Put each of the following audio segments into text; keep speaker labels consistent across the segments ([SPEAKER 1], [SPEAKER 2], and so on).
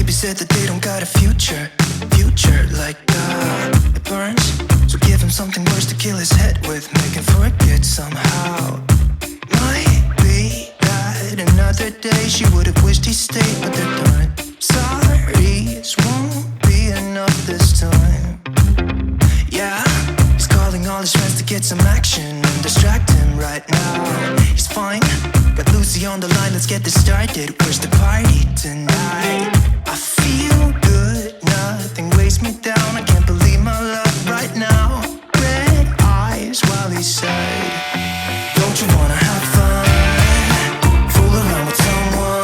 [SPEAKER 1] baby said that they don't got a future like it burns. So give him something worse to kill his head with, make him forget somehow. Might be that another day she would have wished he stayed, but they're done. Sorry's won't be enough this time. Yeah, he's calling all his friends to get some action and distract him right now. He's fine, got Lucy on the line, let's get this started. Where's the party tonight? I feel good, nothing weighs me down. I can't believe my luck right now. Red eyes while he said, don't you wanna have fun? Fool around with someone.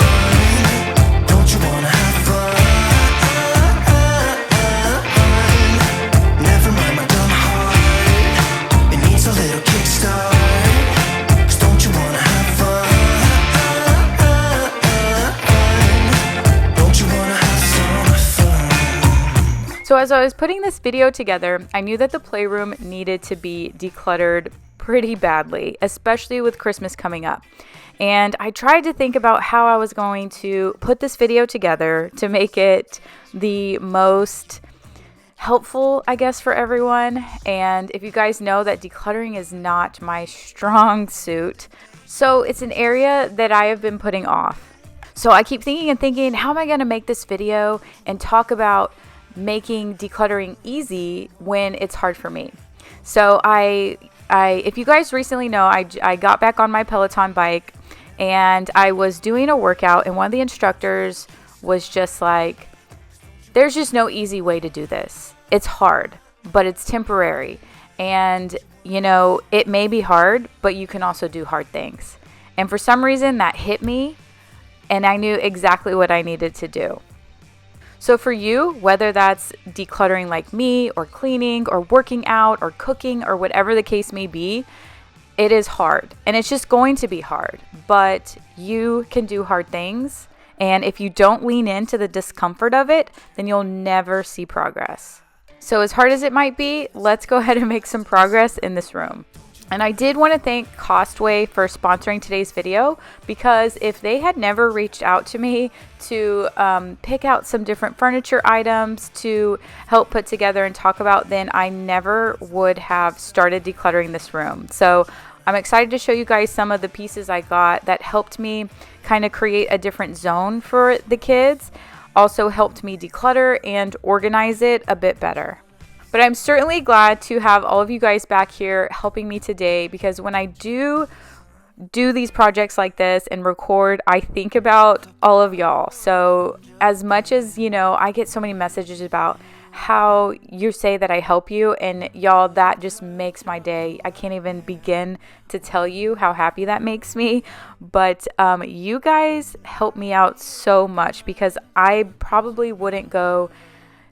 [SPEAKER 1] Don't you wanna have fun? Never mind my dumb heart, it needs a little kickstart. 'Cause don't you wanna have fun? Don't you wanna have some fun?
[SPEAKER 2] So as I was putting this video together, I knew that the playroom needed to be decluttered pretty badly, especially with Christmas coming up. And I tried to think about how I was going to put this video together to make it the most helpful, I guess, for everyone. And if you guys know that decluttering is not my strong suit, so it's an area that I have been putting off. So I keep thinking, how am I going to make this video and talk about making decluttering easy when it's hard for me? So if you guys recently know, I got back on my Peloton bike and I was doing a workout, and one of the instructors was just like, there's just no easy way to do this. It's hard, but it's temporary. And, you know, it may be hard, but you can also do hard things. And for some reason that hit me, and I knew exactly what I needed to do. So for you, whether that's decluttering like me, or cleaning, or working out, or cooking, or whatever the case may be, it is hard. And it's just going to be hard. But you can do hard things. And if you don't lean into the discomfort of it, then you'll never see progress. So as hard as it might be, let's go ahead and make some progress in this room. And I did want to thank Costway for sponsoring today's video, because if they had never reached out to me to pick out some different furniture items to help put together and talk about, then I never would have started decluttering this room. So I'm excited to show you guys some of the pieces I got that helped me kind of create a different zone for the kids. Also helped me declutter and organize it a bit better. But I'm certainly glad to have all of you guys back here helping me today, because when I do these projects like this and record, I think about all of y'all. So as much as, you know, I get so many messages about how you say that I help you, and y'all, that just makes my day. I can't even begin to tell you how happy that makes me. But you guys help me out so much, because I probably wouldn't go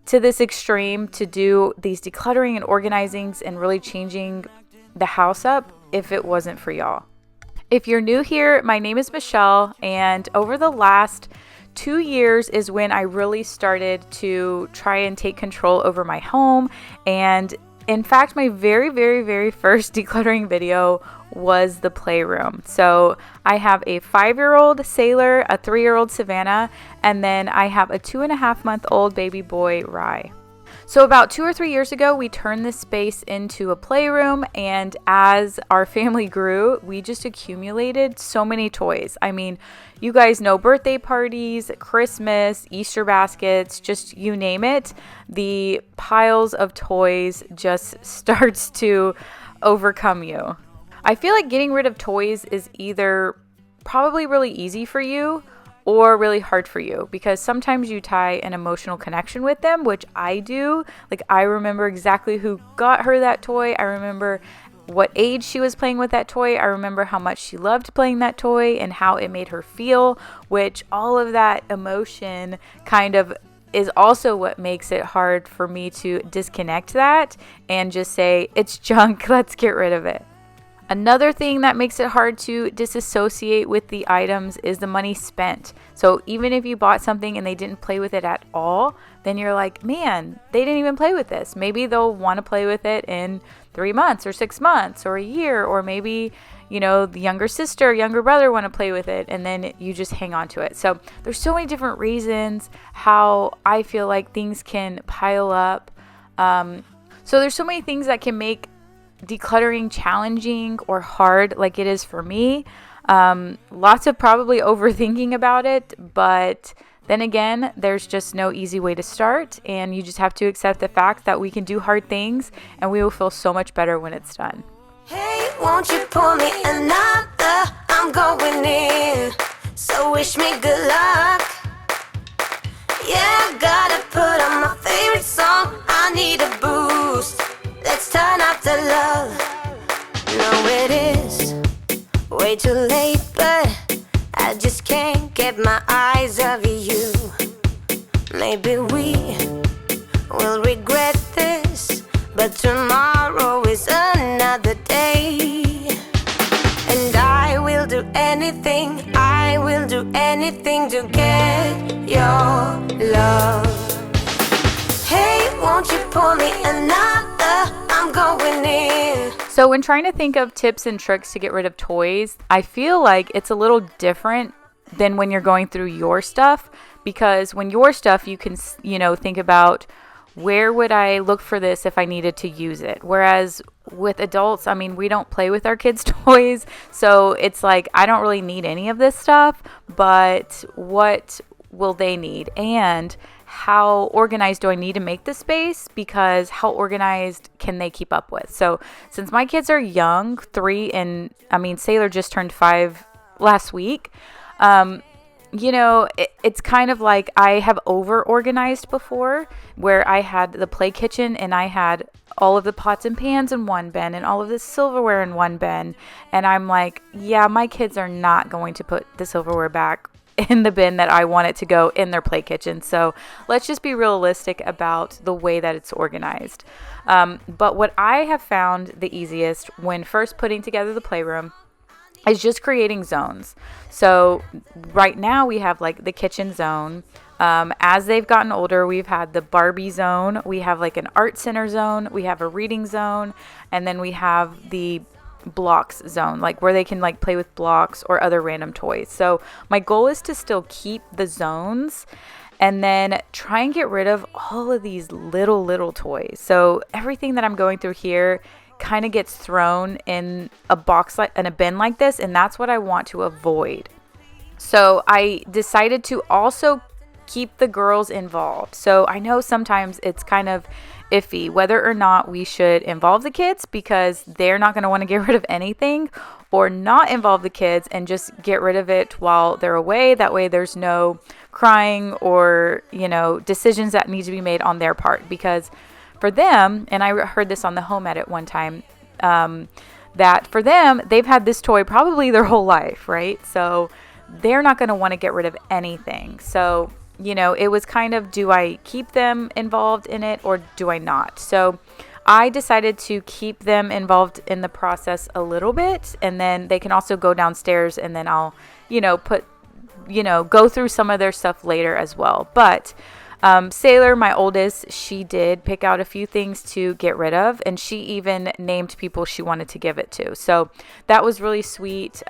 [SPEAKER 2] to this extreme to do these decluttering and organizings and really changing the house up if it wasn't for y'all. If you're new here, my name is Michelle, and over the last 2 years is when I really started to try and take control over my home. And in fact, my very first decluttering video was the playroom. So I have a 5-year-old Sailor, a 3-year-old Savannah, and then I have a 2.5-month-old baby boy, Rye. So about 2 or 3 years ago, we turned this space into a playroom, and as our family grew, we just accumulated so many toys. I mean, you guys know, birthday parties, Christmas, Easter baskets, just you name it, the piles of toys just starts to overcome you. I feel like getting rid of toys is either probably really easy for you or really hard for you, because sometimes you tie an emotional connection with them, which I do. Like, I remember exactly who got her that toy. I remember what age she was playing with that toy. I remember how much she loved playing that toy and how it made her feel, which all of that emotion kind of is also what makes it hard for me to disconnect that and just say, it's junk, let's get rid of it. Another thing that makes it hard to disassociate with the items is the money spent. So even if you bought something and they didn't play with it at all, then you're like, man, they didn't even play with this. Maybe they'll want to play with it in 3 months or 6 months or a year, or maybe, the younger sister, younger brother want to play with it, and then you just hang on to it. So there's so many different reasons how I feel like things can pile up. So there's so many things that can make decluttering challenging or hard, like it is for me. Lots of probably overthinking about it, but then again, there's just no easy way to start, and you just have to accept the fact that we can do hard things and we will feel so much better when it's done.
[SPEAKER 1] Hey, won't you pour me another? I'm going in, so wish me good luck. Yeah, gotta put on my favorite song. I need a boost. Let's turn up the love. No, it is way too late, but I just can't get my eyes off you. Maybe we will regret this, but tomorrow is another day. And I will do anything to get your love. Hey, won't you pour me another? I'm going in.
[SPEAKER 2] So when trying to think of tips and tricks to get rid of toys, I feel like it's a little different than when you're going through your stuff, because when your stuff, you can, think about, where would I look for this if I needed to use it? Whereas with adults, we don't play with our kids' toys. So it's like, I don't really need any of this stuff, but what will they need? And how organized do I need to make the space? Because how organized can they keep up with? So since my kids are young, 3, and Sailor just turned 5 last week, it's kind of like I have over organized before, where I had the play kitchen and I had all of the pots and pans in one bin and all of the silverware in one bin. And I'm like, yeah, my kids are not going to put the silverware back in the bin that I want it to go in their play kitchen. So let's just be realistic about the way that it's organized. But what I have found the easiest when first putting together the playroom is just creating zones. So right now we have like the kitchen zone. As they've gotten older, we've had the Barbie zone. We have like an art center zone. We have a reading zone. And then we have the blocks zone, like where they can like play with blocks or other random toys. So my goal is to still keep the zones and then try and get rid of all of these little toys. So everything that I'm going through here kind of gets thrown in a box, like in a bin like this, and that's what I want to avoid. So I decided to also keep the girls involved. So I know sometimes it's kind of iffy whether or not we should involve the kids, because they're not going to want to get rid of anything, or not involve the kids and just get rid of it while they're away. That way there's no crying or, decisions that need to be made on their part. Because for them, and I heard this on the home edit one time, that for them, they've had this toy probably their whole life, right? So they're not going to want to get rid of anything. So, it was kind of, do I keep them involved in it or do I not? So I decided to keep them involved in the process a little bit, and then they can also go downstairs, and then I'll, go through some of their stuff later as well. But Sailor, my oldest, she did pick out a few things to get rid of, and she even named people she wanted to give it to. So that was really sweet,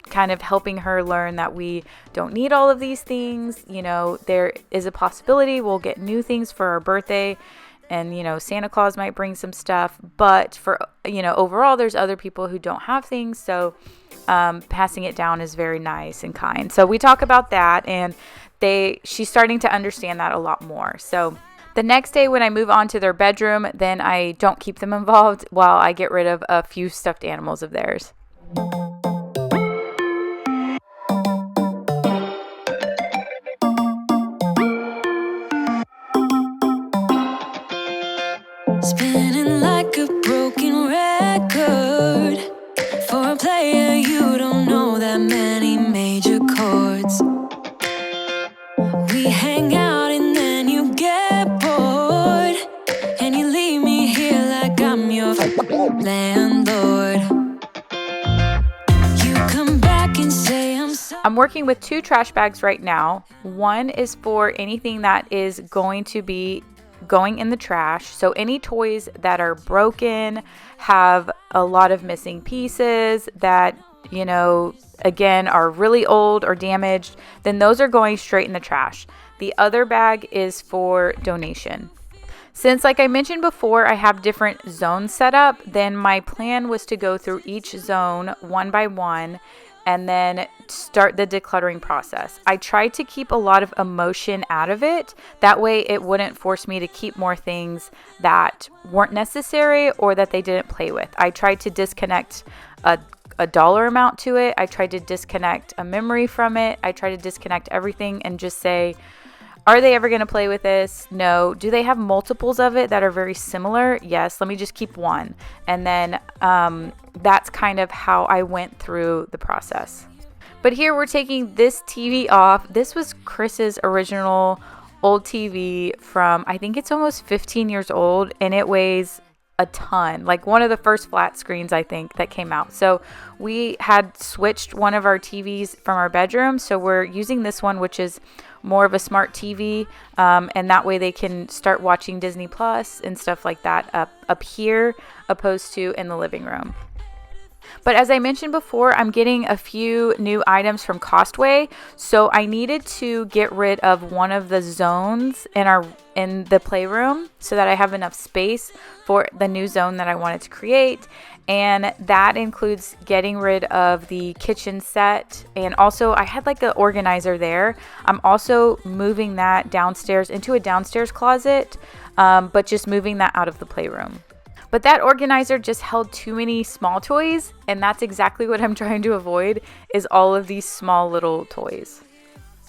[SPEAKER 2] kind of helping her learn that we don't need all of these things. There is a possibility we'll get new things for our birthday, and, Santa Claus might bring some stuff. But for, overall, there's other people who don't have things. So passing it down is very nice and kind. So we talk about that, and she's starting to understand that a lot more. So the next day when I move on to their bedroom, then I don't keep them involved while I get rid of a few stuffed animals of theirs.
[SPEAKER 1] Spinning like a broken record. For a player, you don't know that many major chords. We hang out and then you get bored, and you leave me here like I'm your landlord. You come back and say I'm sorry.
[SPEAKER 2] I'm working with 2 trash bags right now. One is for anything that is going to be going in the trash. So any toys that are broken, have a lot of missing pieces that, again, are really old or damaged, then those are going straight in the trash. The other bag is for donation. Since, like I mentioned before, I have different zones set up, then my plan was to go through each zone one by one and then start the decluttering process. I tried to keep a lot of emotion out of it. That way it wouldn't force me to keep more things that weren't necessary or that they didn't play with. I tried to disconnect a dollar amount to it. I tried to disconnect a memory from it. I tried to disconnect everything and just say, are they ever going to play with this? No. Do they have multiples of it that are very similar? Yes. Let me just keep one. And then that's kind of how I went through the process. But here we're taking this TV off. This was Chris's original old TV from, I think it's almost 15 years old, and it weighs a ton, like one of the first flat screens I think that came out. So we had switched one of our TVs from our bedroom, so we're using this one, which is more of a smart TV, and that way they can start watching Disney Plus and stuff like that up here, opposed to in the living room. But as I mentioned before, I'm getting a few new items from Costway, so I needed to get rid of one of the zones in the playroom so that I have enough space for the new zone that I wanted to create. And that includes getting rid of the kitchen set, and also I had like an organizer there. I'm also moving that downstairs into a downstairs closet, but just moving that out of the playroom. But that organizer just held too many small toys, and that's exactly what I'm trying to avoid, is all of these small little toys.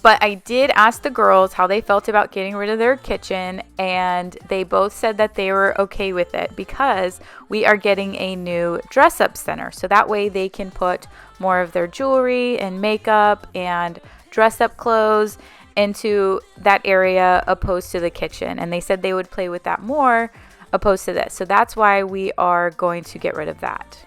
[SPEAKER 2] But I did ask the girls how they felt about getting rid of their kitchen, and they both said that they were okay with it because we are getting a new dress-up center. So that way they can put more of their jewelry and makeup and dress-up clothes into that area opposed to the kitchen. And they said they would play with that more opposed to this. So that's why we are going to get rid of that.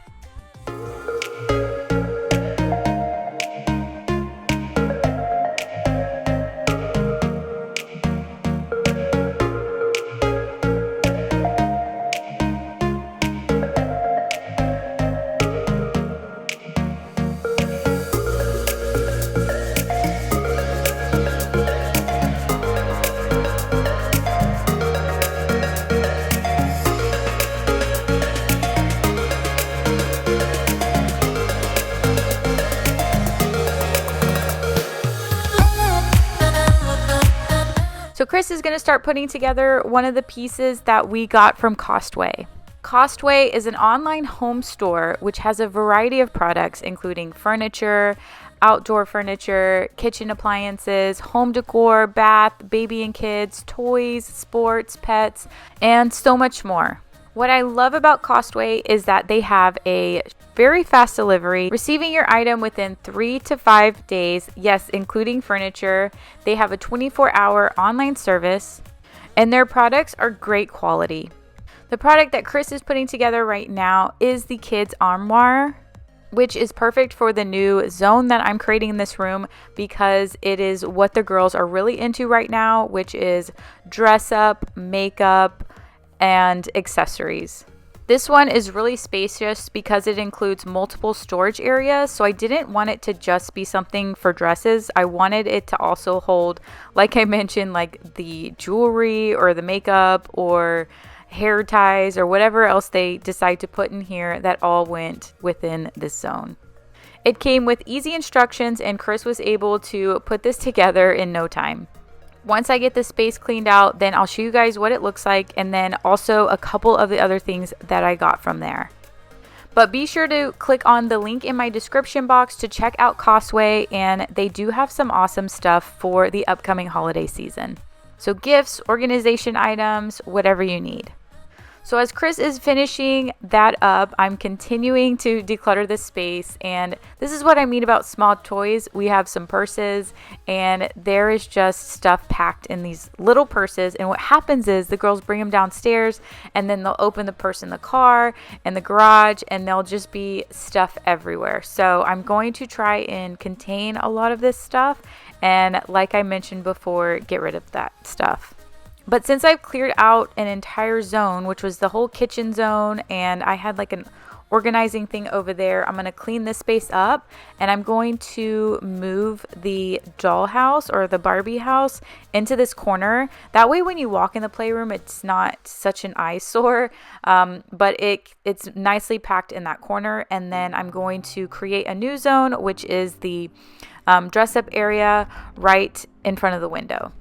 [SPEAKER 2] So Chris is going to start putting together one of the pieces that we got from Costway. Costway is an online home store which has a variety of products including furniture, outdoor furniture, kitchen appliances, home decor, bath, baby and kids, toys, sports, pets, and so much more. What I love about Costway is that they have a very fast delivery, receiving your item within 3 to 5 days, yes, including furniture. They have a 24-hour online service, and their products are great quality. The product that Chris is putting together right now is the kids' armoire, which is perfect for the new zone that I'm creating in this room because it is what the girls are really into right now, which is dress up, makeup, and accessories. This one is really spacious because it includes multiple storage areas, so I didn't want it to just be something for dresses. I wanted it to also hold, like I mentioned, like the jewelry or the makeup or hair ties or whatever else they decide to put in here that all went within this zone. It came with easy instructions, and Chris was able to put this together in no time. Once I get the space cleaned out, then I'll show you guys what it looks like, and then also a couple of the other things that I got from there. But be sure to click on the link in my description box to check out Costway, and they do have some awesome stuff for the upcoming holiday season. So gifts, organization items, whatever you need. So as Chris is finishing that up, I'm continuing to declutter this space, and this is what I mean about small toys. We have some purses, and there is just stuff packed in these little purses, and what happens is the girls bring them downstairs, and then they'll open the purse in the car and the garage, and there'll just be stuff everywhere. So I'm going to try and contain a lot of this stuff, and like I mentioned before, get rid of that stuff. But since I've cleared out an entire zone, which was the whole kitchen zone, and I had like an organizing thing over there, I'm going to clean this space up, and I'm going to move the dollhouse or the Barbie house into this corner. That way when you walk in the playroom, it's not such an eyesore, but it's nicely packed in that corner. And then I'm going to create a new zone, which is the dress up area right in front of the window.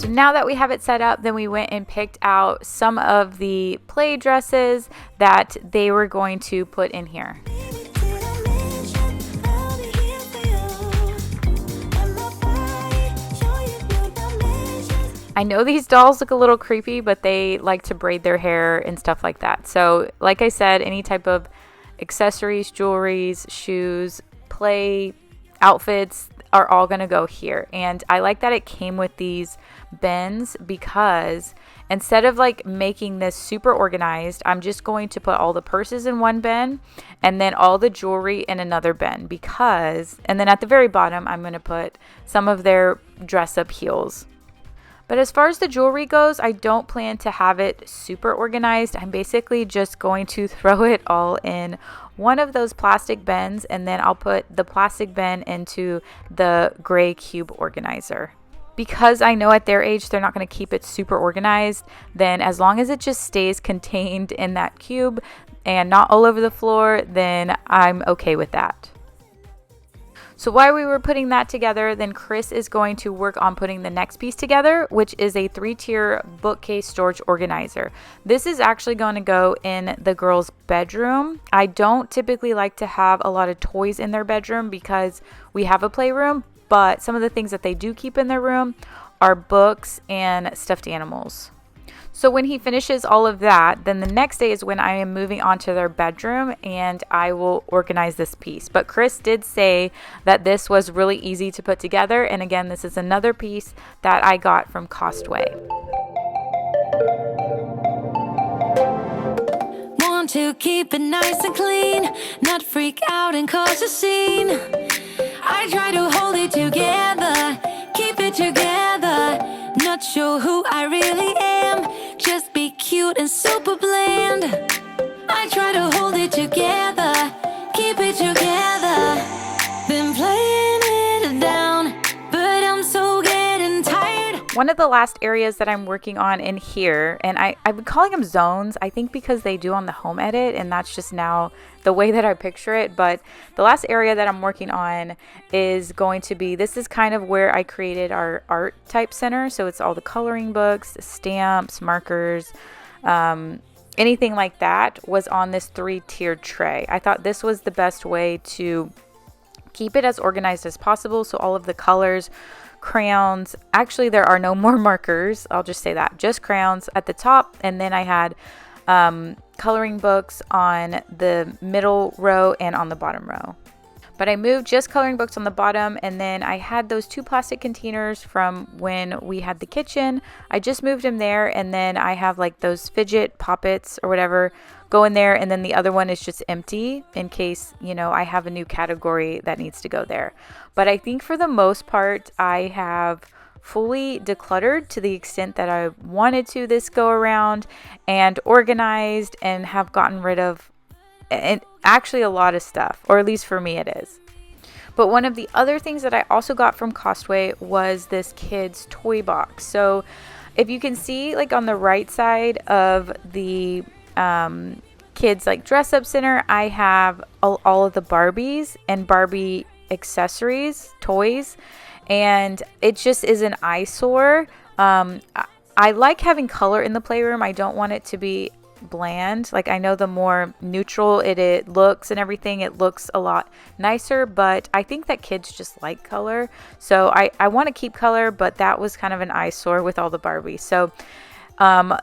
[SPEAKER 2] Now that we have it set up, then we went and picked out some of the play dresses that they were going to put in here. I know these dolls look a little creepy, but they like to braid their hair and stuff like that. So like I said, any type of accessories, jewelries, shoes, play outfits are all going to go here. And I like that it came with these bins, because instead of like making this super organized, I'm just going to put all the purses in one bin and then all the jewelry in another bin, and then at the very bottom, I'm going to put some of their dress up heels. But as far as the jewelry goes, I don't plan to have it super organized. I'm basically just going to throw it all in one of those plastic bins, and then I'll put the plastic bin into the gray cube organizer. Because I know at their age they're not going to keep it super organized, then as long as it just stays contained in that cube and not all over the floor, then I'm okay with that. So while we were putting that together, then Chris is going to work on putting the next piece together, which is a 3-tier bookcase storage organizer. This is actually going to go in the girls' bedroom. I don't typically like to have a lot of toys in their bedroom because we have a playroom, but some of the things that they do keep in their room are books and stuffed animals. So when he finishes all of that, then the next day is when I am moving on to their bedroom and I will organize this piece. But Chris did say that this was really easy to put together. And again, this is another piece that I got from Costway.
[SPEAKER 1] Want to keep it nice and clean, not freak out and cause a scene. I try to hold it together, keep it together. Not sure who I really am, just be cute and super bland. I try to hold it together, keep it together. Been playing it down, but I'm so getting tired.
[SPEAKER 2] One of the last areas that I'm working on in here, and I've been calling them zones, I think because they do on the home edit, and that's just now the way that I picture it. But the last area that I'm working on is going to be, this is kind of where I created our art type center. So it's all the coloring books, stamps, markers, anything like that was on this 3-tiered tray. I thought this was the best way to keep it as organized as possible. So all of the colors, crayons, actually there are no more markers, I'll just say that, just crayons at the top. And then I had coloring books on the middle row and on the bottom row. But I moved just coloring books on the bottom, and then I had those 2 plastic containers from when we had the kitchen. I just moved them there, and then I have like those fidget poppets or whatever go in there, and then the other one is just empty in case, I have a new category that needs to go there. But I think for the most part, I have fully decluttered to the extent that I wanted to this go around, and organized and have gotten rid of actually a lot of stuff, or at least for me it is. But one of the other things that I also got from Costway was this kids toy box. So if you can see, like on the right side of the kids like dress up center, I have all of the Barbies and Barbie accessories, toys, and it just is an eyesore. I like having color in the playroom. I don't want it to be bland. Like, I know the more neutral it looks and everything, it looks a lot nicer, but I think that kids just like color. So I want to keep color, but that was kind of an eyesore with all the Barbies. So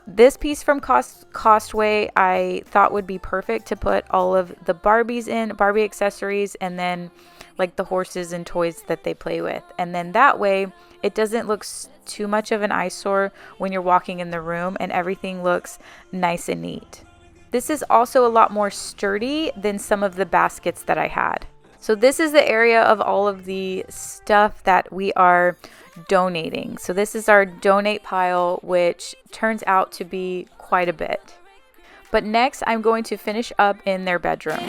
[SPEAKER 2] This piece from Costway I thought would be perfect to put all of the Barbies in, Barbie accessories, and then like the horses and toys that they play with. And then that way it doesn't look too much of an eyesore when you're walking in the room, and everything looks nice and neat. This is also a lot more sturdy than some of the baskets that I had. So this is the area of all of the stuff that we are donating. So this is our donate pile, which turns out to be quite a bit. But next I'm going to finish up in their bedroom.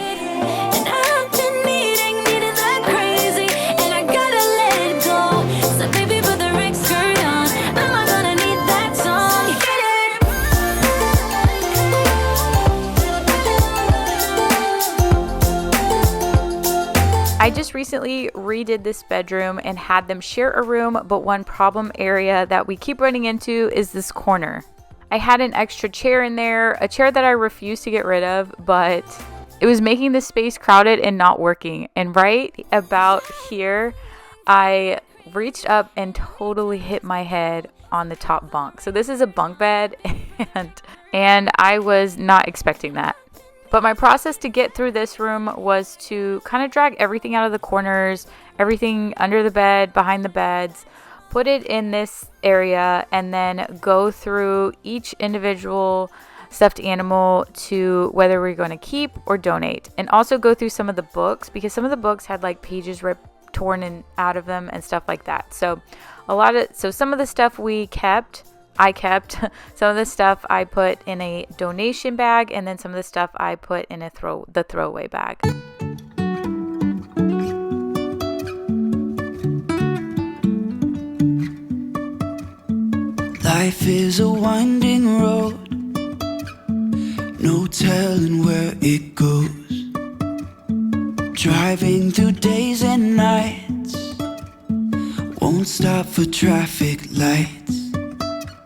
[SPEAKER 2] I just recently redid this bedroom and had them share a room, but one problem area that we keep running into is this corner. I had an extra chair in there, a chair that I refused to get rid of, but it was making the space crowded and not working. And right about here, I reached up and totally hit my head on the top bunk. So this is a bunk bed, and I was not expecting that. But my process to get through this room was to kind of drag everything out of the corners, everything under the bed, behind the beds, put it in this area, and then go through each individual stuffed animal to whether we're going to keep or donate. And also go through some of the books, because some of the books had like pages torn out of them and stuff like that. So some of the stuff I kept. Some of the stuff I put in a donation bag, and then some of the stuff I put in the throwaway bag.
[SPEAKER 1] Life is a winding road, no telling where it goes. Driving through days and nights, won't stop for traffic lights.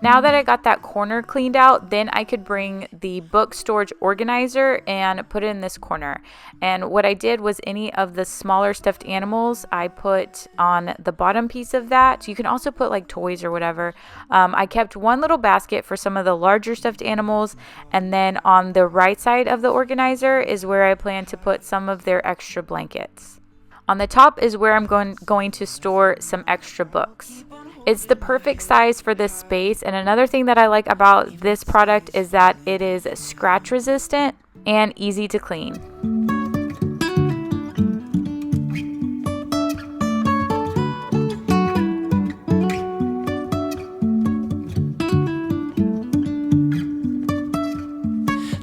[SPEAKER 2] Now that I got that corner cleaned out, then I could bring the book storage organizer and put it in this corner. And what I did was any of the smaller stuffed animals, I put on the bottom piece of that. You can also put like toys or whatever. I kept one little basket for some of the larger stuffed animals. And then on the right side of the organizer is where I plan to put some of their extra blankets. On the top is where I'm going to store some extra books. It's the perfect size for this space, and another thing that I like about this product is that it is scratch resistant and easy to clean.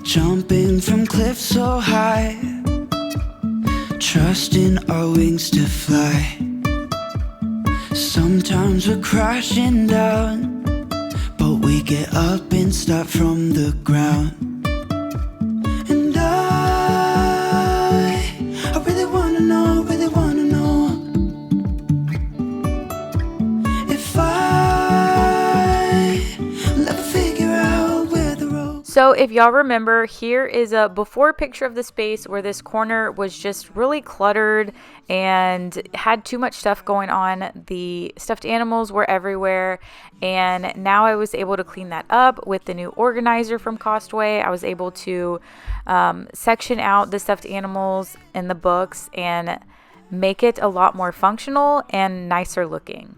[SPEAKER 1] Jumping from cliffs so high, trusting our wings to fly. Sometimes we're crashing down, but we get up and start from the ground. And I really wanna know if I'll ever figure out where the road.
[SPEAKER 2] So if y'all remember, here is a before picture of the space where this corner was just really cluttered and had too much stuff going on. The stuffed animals were everywhere, and now I was able to clean that up with the new organizer from Costway. I was able to section out the stuffed animals in the books and make it a lot more functional and nicer looking.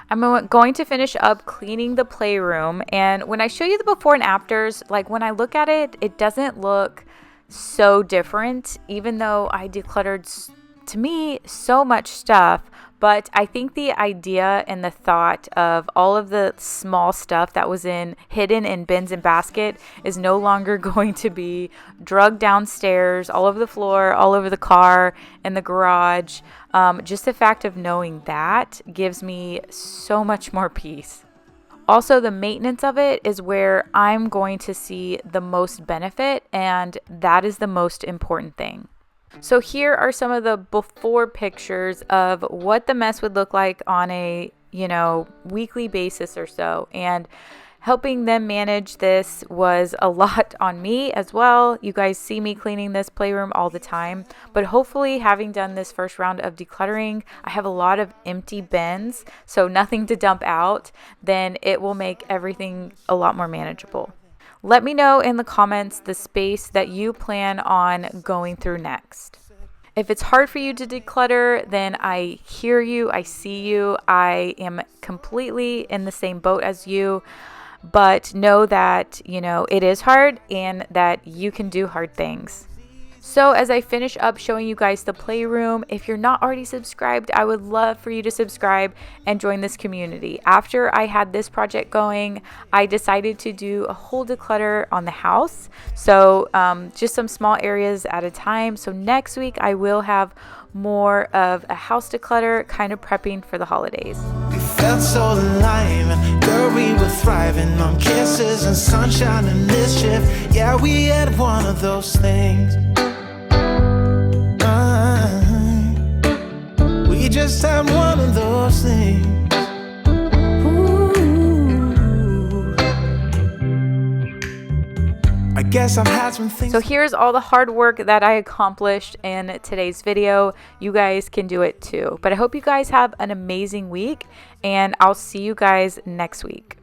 [SPEAKER 2] I'm going to finish up cleaning the playroom, and when I show you the before and afters, like when I look at it, it doesn't look so different, even though I decluttered, to me, so much stuff. But I think the idea and the thought of all of the small stuff that was hidden in bins and basket is no longer going to be drugged downstairs, all over the floor, all over the car, in the garage. Just the fact of knowing that gives me so much more peace. Also, the maintenance of it is where I'm going to see the most benefit, and that is the most important thing. So here are some of the before pictures of what the mess would look like on a, weekly basis or so. And Helping them manage this was a lot on me as well. You guys see me cleaning this playroom all the time, but hopefully having done this first round of decluttering, I have a lot of empty bins, so nothing to dump out, then it will make everything a lot more manageable. Let me know in the comments the space that you plan on going through next. If it's hard for you to declutter, then I hear you, I see you, I am completely in the same boat as you. But know that, it is hard and that you can do hard things. So as I finish up showing you guys the playroom, if you're not already subscribed, I would love for you to subscribe and join this community. After I had this project going, I decided to do a whole declutter on the house. So just some small areas at a time. So next week I will have more of a house declutter, kind of prepping for the holidays.
[SPEAKER 1] We felt so alive, and girl, we were thriving on kisses and sunshine and mischief. Yeah, we had one of those things. We just had one of those things. I guess I've had some things.
[SPEAKER 2] So here's all the hard work that I accomplished in today's video. You guys can do it too. But I hope you guys have an amazing week, and I'll see you guys next week.